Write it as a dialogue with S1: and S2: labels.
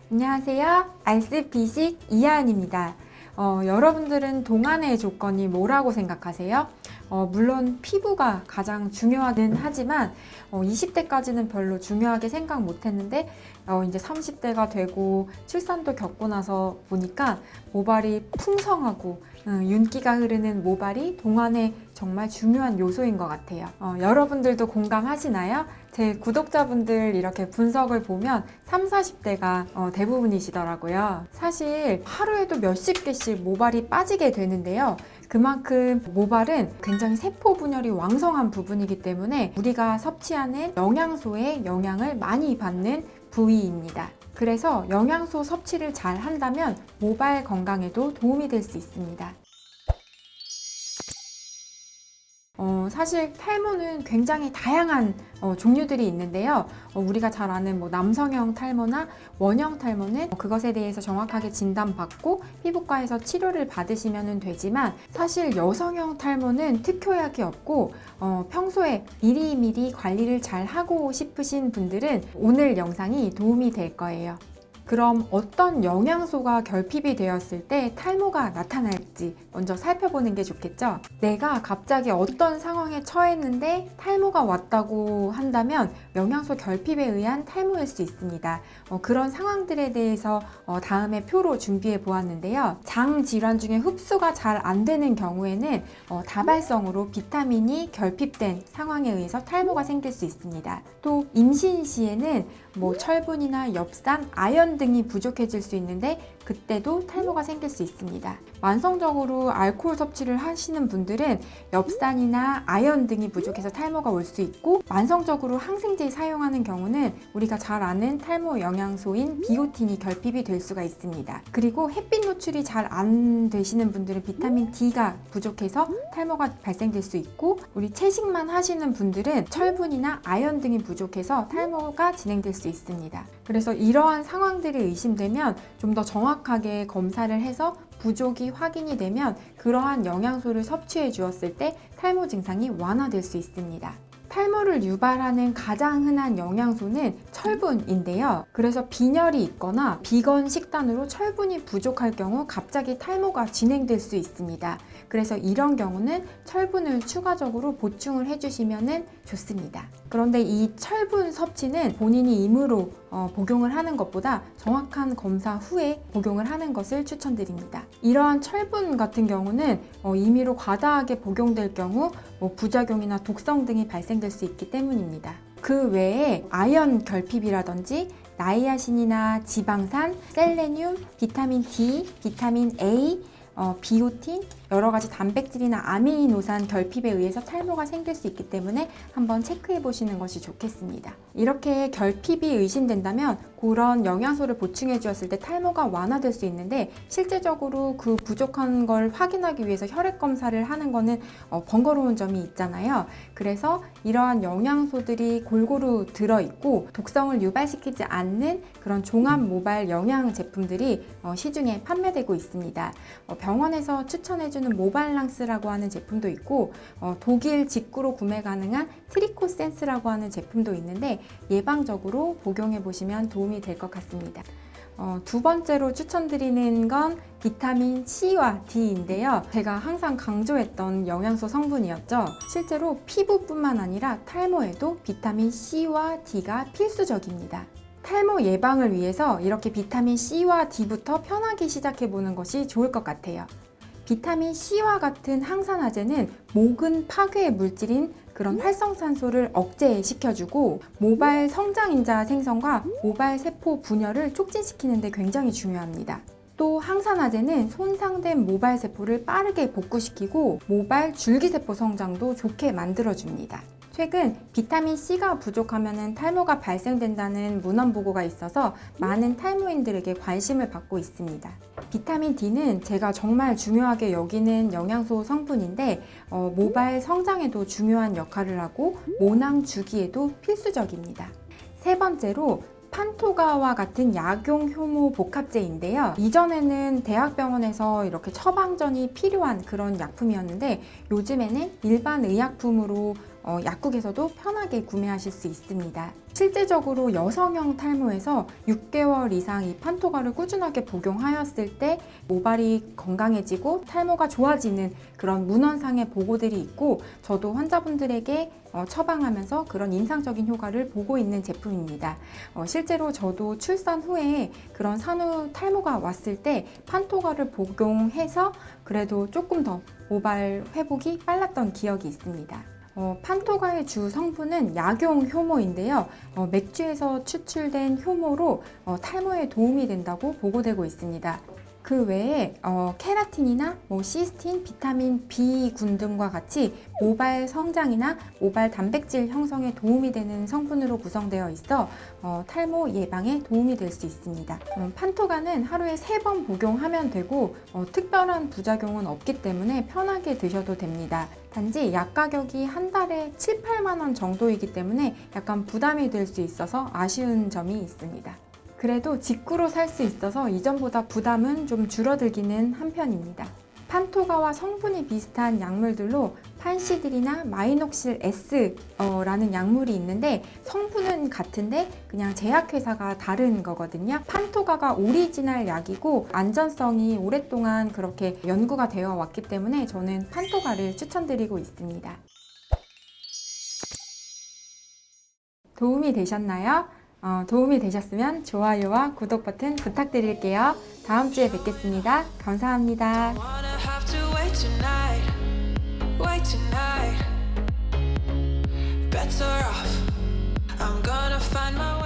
S1: 안녕하세요. 알스 비식 이하은입니다. 여러분들은 동안의 조건이 뭐라고 생각하세요? 물론 피부가 가장 중요하긴 하지만 20대까지는 별로 중요하게 생각 못했는데 이제 30대가 되고 출산도 겪고 나서 보니까 모발이 풍성하고 윤기가 흐르는 모발이 동안의 정말 중요한 요소인 것 같아요. 여러분들도 공감하시나요? 제 구독자분들 이렇게 분석을 보면 30, 40대가 대부분이시더라고요. 사실 하루에도 몇십 개씩 모발이 빠지게 되는데요. 그만큼 모발은 굉장히 세포 분열이 왕성한 부분이기 때문에 우리가 섭취하는 영양소의 영향을 많이 받는 부위입니다. 그래서 영양소 섭취를 잘 한다면 모발 건강에도 도움이 될 수 있습니다. 사실 탈모는 굉장히 다양한 종류들이 있는데요. 우리가 잘 아는 남성형 탈모나 원형 탈모는 그것에 대해서 정확하게 진단받고 피부과에서 치료를 받으시면 되지만 사실 여성형 탈모는 특효약이 없고 평소에 미리미리 관리를 잘 하고 싶으신 분들은 오늘 영상이 도움이 될 거예요. 그럼 어떤 영양소가 결핍이 되었을 때 탈모가 나타날지 먼저 살펴보는 게 좋겠죠? 내가 갑자기 어떤 상황에 처했는데 탈모가 왔다고 한다면 영양소 결핍에 의한 탈모일 수 있습니다. 그런 상황들에 대해서 다음에 표로 준비해 보았는데요. 장 질환 중에 흡수가 잘 안 되는 경우에는 다발성으로 비타민이 결핍된 상황에 의해서 탈모가 생길 수 있습니다. 또 임신 시에는 철분이나 엽산, 아연 등이 부족해질 수 있는데 그때도 탈모가 생길 수 있습니다. 만성적으로 알코올 섭취를 하시는 분들은 엽산이나 아연 등이 부족해서 탈모가 올 수 있고 만성적으로 항생제 사용하는 경우는 우리가 잘 아는 탈모 영양소인 비오틴이 결핍이 될 수가 있습니다. 그리고 햇빛 노출이 잘 안 되시는 분들은 비타민 D가 부족해서 탈모가 발생될 수 있고 우리 채식만 하시는 분들은 철분이나 아연 등이 부족해서 탈모가 진행될 수 있습니다. 그래서 이러한 상황들이 의심되면 좀 더 정확하게 검사를 해서 부족이 확인이 되면 그러한 영양소를 섭취해 주었을 때 탈모 증상이 완화될 수 있습니다. 탈모를 유발하는 가장 흔한 영양소는 철분인데요. 그래서 빈혈이 있거나 비건 식단으로 철분이 부족할 경우 갑자기 탈모가 진행될 수 있습니다. 그래서 이런 경우는 철분을 추가적으로 보충을 해주시면 좋습니다. 그런데 이 철분 섭취는 본인이 임의로 복용을 하는 것보다 정확한 검사 후에 복용을 하는 것을 추천드립니다. 이러한 철분 같은 경우는 임의로 과다하게 복용될 경우 부작용이나 독성 등이 발생될 수 있기 때문입니다. 그 외에 아연 결핍이라든지 나이아신이나 지방산, 셀레늄, 비타민 D, 비타민 A, 비오틴, 여러 가지 단백질이나 아미노산 결핍에 의해서 탈모가 생길 수 있기 때문에 한번 체크해 보시는 것이 좋겠습니다. 이렇게 결핍이 의심된다면 그런 영양소를 보충해 주었을 때 탈모가 완화될 수 있는데 실제적으로 그 부족한 걸 확인하기 위해서 혈액 검사를 하는 거는 번거로운 점이 있잖아요. 그래서 이러한 영양소들이 골고루 들어있고 독성을 유발시키지 않는 그런 종합 모발 영양 제품들이 시중에 판매되고 있습니다. 병원에서 추천해주는 모발랑스라고 하는 제품도 있고 독일 직구로 구매 가능한 트리코센스라고 하는 제품도 있는데 예방적으로 복용해 보시면 도움이 될 것 같습니다. 두 번째로 추천드리는 건 비타민 C와 D인데요. 제가 항상 강조했던 영양소 성분이었죠. 실제로 피부뿐만 아니라 탈모에도 비타민 C와 D가 필수적입니다. 탈모 예방을 위해서 이렇게 비타민 C와 D부터 편하게 시작해 보는 것이 좋을 것 같아요. 비타민 C와 같은 항산화제는 모근 파괴 물질인 그런 활성산소를 억제시켜주고 모발 성장인자 생성과 모발 세포 분열을 촉진시키는 데 굉장히 중요합니다. 또 항산화제는 손상된 모발 세포를 빠르게 복구시키고 모발 줄기세포 성장도 좋게 만들어줍니다. 최근 비타민 C가 부족하면 탈모가 발생된다는 문헌 보고가 있어서 많은 탈모인들에게 관심을 받고 있습니다. 비타민 D는 제가 정말 중요하게 여기는 영양소 성분인데 모발 성장에도 중요한 역할을 하고 모낭 주기에도 필수적입니다. 세 번째로 판토가와 같은 약용 효모 복합제인데요. 이전에는 대학병원에서 이렇게 처방전이 필요한 그런 약품이었는데 요즘에는 일반 의약품으로 약국에서도 편하게 구매하실 수 있습니다. 실제적으로 여성형 탈모에서 6개월 이상 이 판토가를 꾸준하게 복용하였을 때 모발이 건강해지고 탈모가 좋아지는 그런 문헌상의 보고들이 있고, 저도 환자분들에게 처방하면서 그런 인상적인 효과를 보고 있는 제품입니다. 실제로 저도 출산 후에 그런 산후 탈모가 왔을 때 판토가를 복용해서 그래도 조금 더 모발 회복이 빨랐던 기억이 있습니다. 판토가의 주 성분은 약용 효모인데요. 맥주에서 추출된 효모로 탈모에 도움이 된다고 보고되고 있습니다. 그 외에 케라틴이나 시스틴, 비타민 B군 등과 같이 모발 성장이나 모발 단백질 형성에 도움이 되는 성분으로 구성되어 있어 탈모 예방에 도움이 될 수 있습니다. 판토가는 하루에 3번 복용하면 되고 특별한 부작용은 없기 때문에 편하게 드셔도 됩니다. 단지 약 가격이 한 달에 7, 8만 원 정도이기 때문에 약간 부담이 될 수 있어서 아쉬운 점이 있습니다. 그래도 직구로 살 수 있어서 이전보다 부담은 좀 줄어들기는 한편입니다. 판토가와 성분이 비슷한 약물들로 판시딜이나 마이녹실 S라는 약물이 있는데 성분은 같은데 그냥 제약회사가 다른 거거든요. 판토가가 오리지널 약이고 안전성이 오랫동안 그렇게 연구가 되어 왔기 때문에 저는 판토가를 추천드리고 있습니다. 도움이 되셨나요? 도움이 되셨으면 좋아요와 구독 버튼 부탁드릴게요. 다음 주에 뵙겠습니다. 감사합니다. Better off. I'm gonna find my